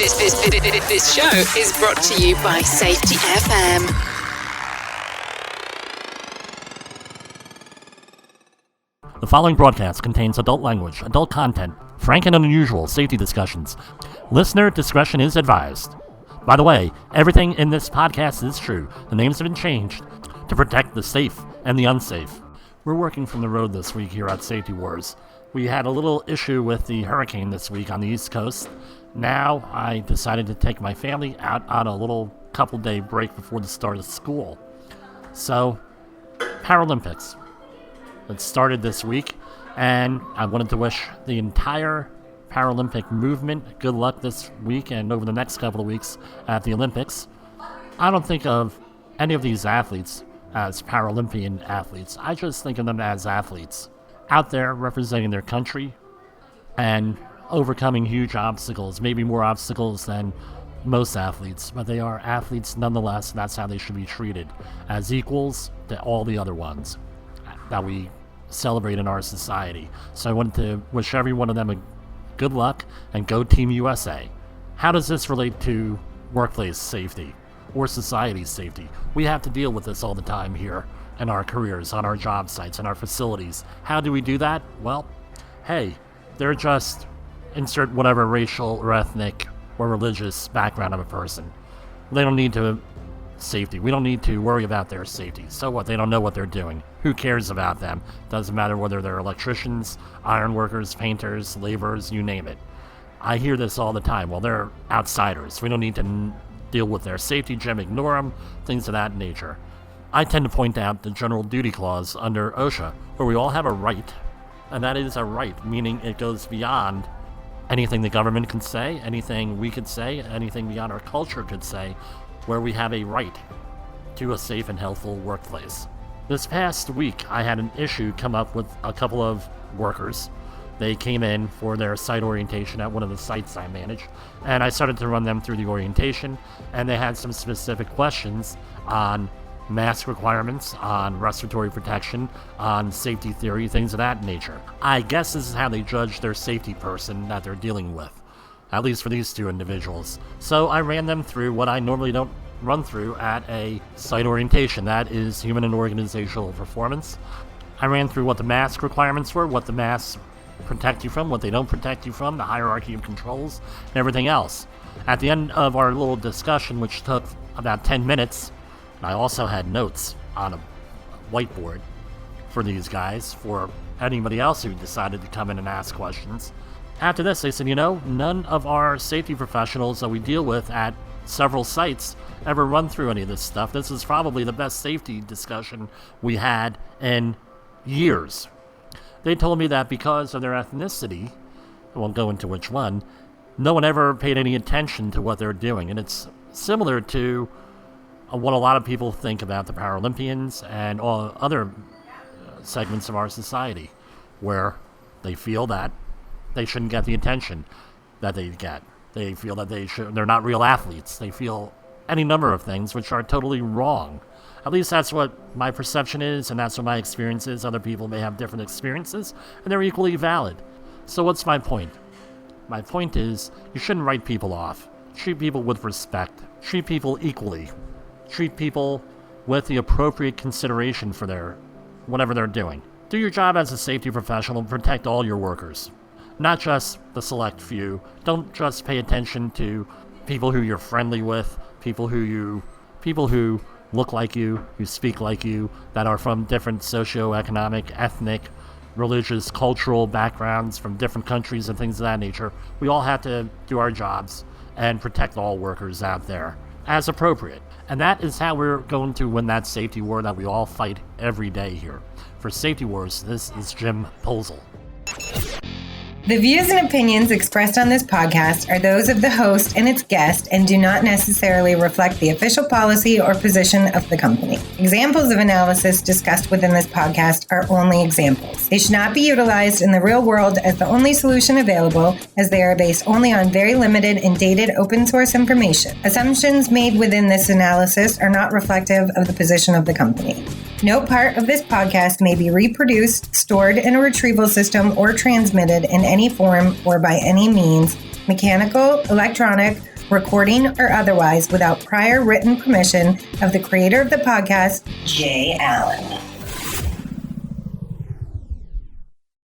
This show is brought to you by Safety FM. The following broadcast contains adult language, adult content, frank and unusual safety discussions. Listener discretion is advised. By the way, everything in this podcast is true. The names have been changed to protect the safe and the unsafe. We're working from the road this week here at Safety Wars. We had a little issue with the hurricane this week on the East Coast. Now I decided to take my family out on a little couple-day break before the start of school. So, Paralympics. It started this week, and I wanted to wish the entire Paralympic movement good luck this week and over the next couple of weeks at the Olympics. I don't think of any of these athletes as Paralympian athletes. I just think of them as athletes out there representing their country and overcoming huge obstacles, maybe more obstacles than most athletes, but they are athletes nonetheless. That's how they should be treated, as equals to all the other ones that we celebrate in our society. So I wanted to wish every one of them a good luck and go Team USA. How does this relate to workplace safety or society safety? We have to deal with this all the time here in our careers, on our job sites, in our facilities. How do we do that? Well, hey, they're just insert whatever racial or ethnic or religious background of a person. They don't need to safety. We don't need to worry about their safety. So what? They don't know what they're doing. Who cares about them? Doesn't matter whether they're electricians, iron workers, painters, laborers, you name it. I hear this all the time. Well, they're outsiders. We don't need to deal with their safety, Jim, ignore them, things of that nature. I tend to point out the general duty clause under OSHA, where we all have a right, and that is a right, meaning it goes beyond anything the government can say, anything we could say, anything beyond our culture could say, where we have a right to a safe and healthful workplace. This past week, I had an issue come up with a couple of workers. They came in for their site orientation at one of the sites I manage, and I started to run them through the orientation, and they had some specific questions on mask requirements, on respiratory protection, on safety theory, things of that nature. I guess this is how they judge their safety person that they're dealing with, at least for these two individuals. So I ran them through what I normally don't run through at a site orientation. That is human and organizational performance. I ran through what the mask requirements were, what the masks protect you from, what they don't protect you from, the hierarchy of controls, and everything else. At the end of our little discussion, which took about 10 minutes, I also had notes on a whiteboard for these guys, for anybody else who decided to come in and ask questions. After this, they said, none of our safety professionals that we deal with at several sites ever run through any of this stuff. This is probably the best safety discussion we had in years. They told me that because of their ethnicity, I won't go into which one, no one ever paid any attention to what they're doing. And it's similar to what a lot of people think about the Paralympians and all other segments of our society, where they feel that they shouldn't get the attention that they get. They feel that they're not real athletes. They feel any number of things which are totally wrong. At least that's what my perception is, and that's what my experience is. Other people may have different experiences, and they're equally valid. So what's my point? My point is, you shouldn't write people off. Treat people with respect. Treat people equally. Treat people with the appropriate consideration for whatever they're doing. Do your job as a safety professional and protect all your workers, not just the select few. Don't just pay attention to people who you're friendly with, people who look like you, who speak like you, that are from different socioeconomic, ethnic, religious, cultural backgrounds, from different countries and things of that nature. We all have to do our jobs and protect all workers out there as appropriate. And that is how we're going to win that safety war that we all fight every day here. For Safety Wars, this is Jim Posel. The views and opinions expressed on this podcast are those of the host and its guest and do not necessarily reflect the official policy or position of the company. Examples of analysis discussed within this podcast are only examples. They should not be utilized in the real world as the only solution available, as they are based only on very limited and dated open source information. Assumptions made within this analysis are not reflective of the position of the company. No part of this podcast may be reproduced, stored in a retrieval system, or transmitted in any form or by any means, mechanical, electronic, recording or otherwise, without prior written permission of the creator of the podcast, Jay Allen.